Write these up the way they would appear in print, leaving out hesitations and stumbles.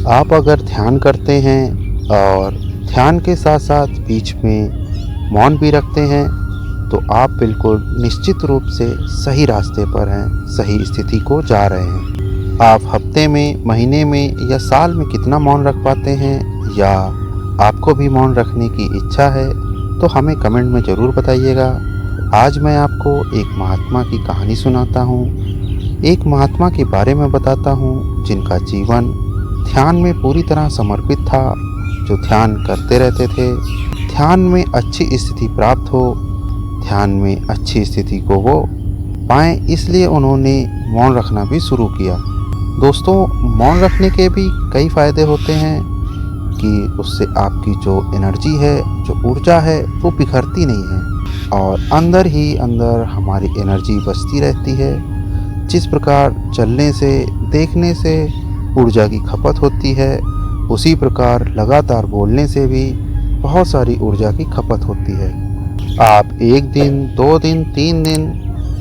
आप अगर ध्यान करते हैं और ध्यान के साथ साथ बीच में मौन भी रखते हैं तो आप बिल्कुल निश्चित रूप से सही रास्ते पर हैं, सही स्थिति को जा रहे हैं। आप हफ्ते में, महीने में या साल में कितना मौन रख पाते हैं, या आपको भी मौन रखने की इच्छा है तो हमें कमेंट में ज़रूर बताइएगा। आज मैं आपको एक महात्मा की कहानी सुनाता हूँ। एक महात्मा के बारे में बताता हूँ जिनका जीवन ध्यान में पूरी तरह समर्पित था, जो ध्यान करते रहते थे। ध्यान में अच्छी स्थिति प्राप्त हो, ध्यान में अच्छी स्थिति को वो पाएँ, इसलिए उन्होंने मौन रखना भी शुरू किया। दोस्तों, मौन रखने के भी कई फ़ायदे होते हैं कि उससे आपकी जो एनर्जी है, जो ऊर्जा है, वो बिखरती नहीं है और अंदर ही अंदर हमारी एनर्जी बचती रहती है। जिस प्रकार चलने से, देखने से ऊर्जा की खपत होती है, उसी प्रकार लगातार बोलने से भी बहुत सारी ऊर्जा की खपत होती है। आप 1 दिन, 2 दिन, 3 दिन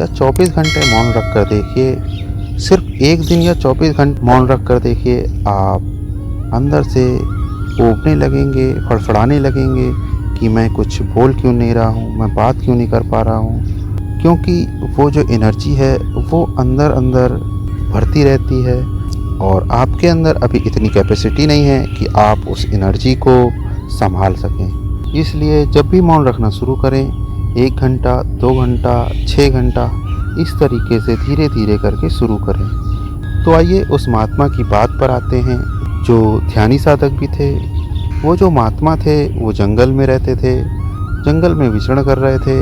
या 24 घंटे मौन रख कर देखिए। सिर्फ 1 दिन या 24 घंटे मौन रख कर देखिए, आप अंदर से ऊबने लगेंगे, फड़फड़ाने लगेंगे कि मैं कुछ बोल क्यों नहीं रहा हूँ, मैं बात क्यों नहीं कर पा रहा हूँ। क्योंकि वो जो एनर्जी है वो अंदर अंदर भरती रहती है और आपके अंदर अभी इतनी कैपेसिटी नहीं है कि आप उस एनर्जी को संभाल सकें। इसलिए जब भी मौन रखना शुरू करें, 1 घंटा, 2 घंटा, 6 घंटा, इस तरीके से धीरे धीरे करके शुरू करें। तो आइए उस महात्मा की बात पर आते हैं जो ध्यानी साधक भी थे। वो जो महात्मा थे वो जंगल में रहते थे, जंगल में विचरण कर रहे थे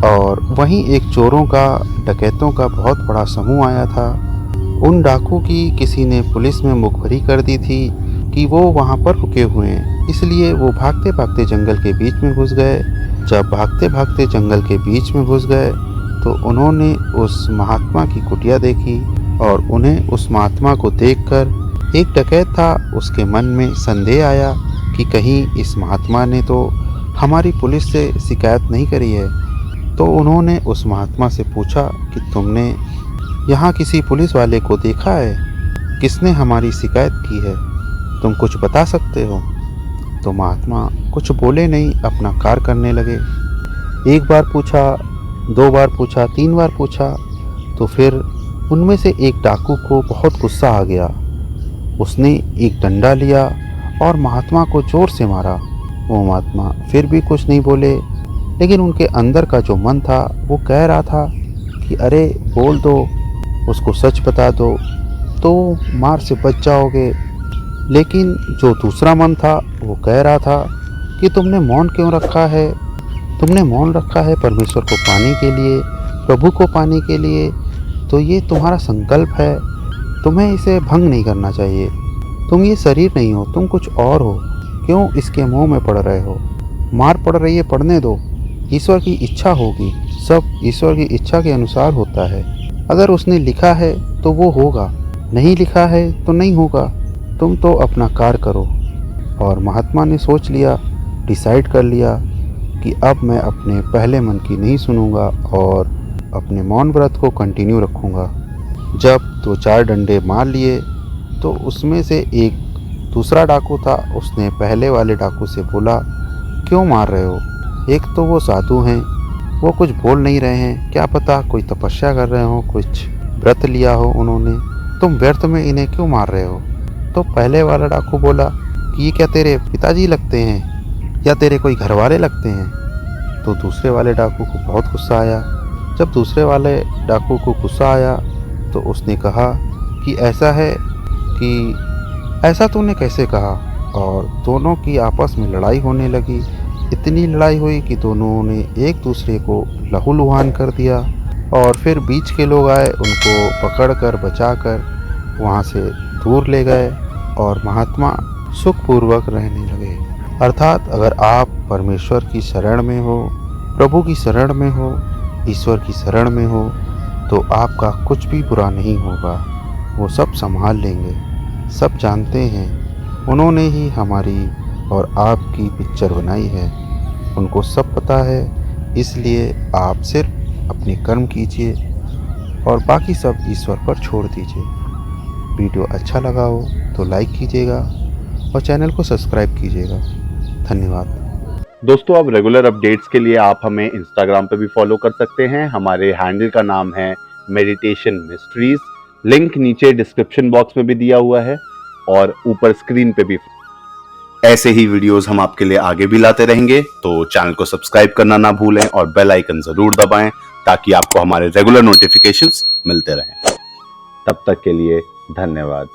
और वहीं एक चोरों का, डकैतों का बहुत बड़ा समूह आया था। उन डाकू की किसी ने पुलिस में मुखबरी कर दी थी कि वो वहाँ पर रुके हुए हैं, इसलिए वो भागते भागते जंगल के बीच में घुस गए। जब भागते भागते जंगल के बीच में घुस गए तो उन्होंने उस महात्मा की कुटिया देखी और उन्हें उस महात्मा को देखकर एक डकैत था, उसके मन में संदेह आया कि कहीं इस महात्मा ने तो हमारी पुलिस से शिकायत नहीं करी है। तो उन्होंने उस महात्मा से पूछा कि तुमने यहाँ किसी पुलिस वाले को देखा है? किसने हमारी शिकायत की है? तुम कुछ बता सकते हो? तो महात्मा कुछ बोले नहीं, अपना कार्य करने लगे। 1 बार पूछा, 2 बार पूछा, 3 बार पूछा, तो फिर उनमें से एक डाकू को बहुत गुस्सा आ गया। उसने एक डंडा लिया और महात्मा को जोर से मारा। वो महात्मा फिर भी कुछ नहीं बोले, लेकिन उनके अंदर का जो मन था वो कह रहा था कि अरे बोल दो, उसको सच बता दो तो मार से बच जाओगे। लेकिन जो दूसरा मन था वो कह रहा था कि तुमने मौन क्यों रखा है? तुमने मौन रखा है परमेश्वर को पाने के लिए, प्रभु को पाने के लिए, तो ये तुम्हारा संकल्प है, तुम्हें इसे भंग नहीं करना चाहिए। तुम ये शरीर नहीं हो, तुम कुछ और हो, क्यों इसके मोह में पड़ रहे हो? मार पड़ रही है, पड़ने दो, ईश्वर की इच्छा होगी, सब ईश्वर की इच्छा के अनुसार होता है। अगर उसने लिखा है तो वो होगा, नहीं लिखा है तो नहीं होगा, तुम तो अपना कार्य करो। और महात्मा ने सोच लिया, डिसाइड कर लिया कि अब मैं अपने पहले मन की नहीं सुनूंगा और अपने मौन व्रत को कंटिन्यू रखूंगा। जब 2-4 डंडे मार लिए तो उसमें से एक दूसरा डाकू था, उसने पहले वाले डाकू से बोला, क्यों मार रहे हो? एक तो वो साधु हैं, वो कुछ बोल नहीं रहे हैं, क्या पता कोई तपस्या कर रहे हो, कुछ व्रत लिया हो उन्होंने, तुम व्यर्थ में इन्हें क्यों मार रहे हो? तो पहले वाला डाकू बोला कि ये क्या तेरे पिताजी लगते हैं या तेरे कोई घर वाले लगते हैं? तो दूसरे वाले डाकू को बहुत गुस्सा आया। जब दूसरे वाले डाकू को गुस्सा आया तो उसने कहा कि ऐसा है कि ऐसा तूने कैसे कहा? और दोनों की आपस में लड़ाई होने लगी। इतनी लड़ाई हुई कि दोनों ने एक दूसरे को लहूलुहान कर दिया और फिर बीच के लोग आए, उनको पकड़कर बचाकर वहाँ से दूर ले गए और महात्मा सुखपूर्वक रहने लगे। अर्थात अगर आप परमेश्वर की शरण में हो, प्रभु की शरण में हो, ईश्वर की शरण में हो, तो आपका कुछ भी बुरा नहीं होगा। वो सब संभाल लेंगे, सब जानते हैं, उन्होंने ही हमारी और आपकी पिक्चर बनाई है, उनको सब पता है। इसलिए आप सिर्फ अपने कर्म कीजिए और बाकी सब ईश्वर पर छोड़ दीजिए। वीडियो अच्छा लगा हो तो लाइक कीजिएगा, और चैनल को सब्सक्राइब कीजिएगा। धन्यवाद। दोस्तों, अब रेगुलर अपडेट्स के लिए आप हमें इंस्टाग्राम पे भी फॉलो कर सकते हैं। हमारे हैंडल का नाम है मेडिटेशन मिस्ट्रीज। लिंक नीचे डिस्क्रिप्शन बॉक्स में भी दिया हुआ है और ऊपर स्क्रीन पे भी। ऐसे ही वीडियोस हम आपके लिए आगे भी लाते रहेंगे, तो चैनल को सब्सक्राइब करना ना भूलें और बेल आइकन जरूर दबाएं ताकि आपको हमारे रेगुलर नोटिफिकेशंस मिलते रहें। तब तक के लिए धन्यवाद।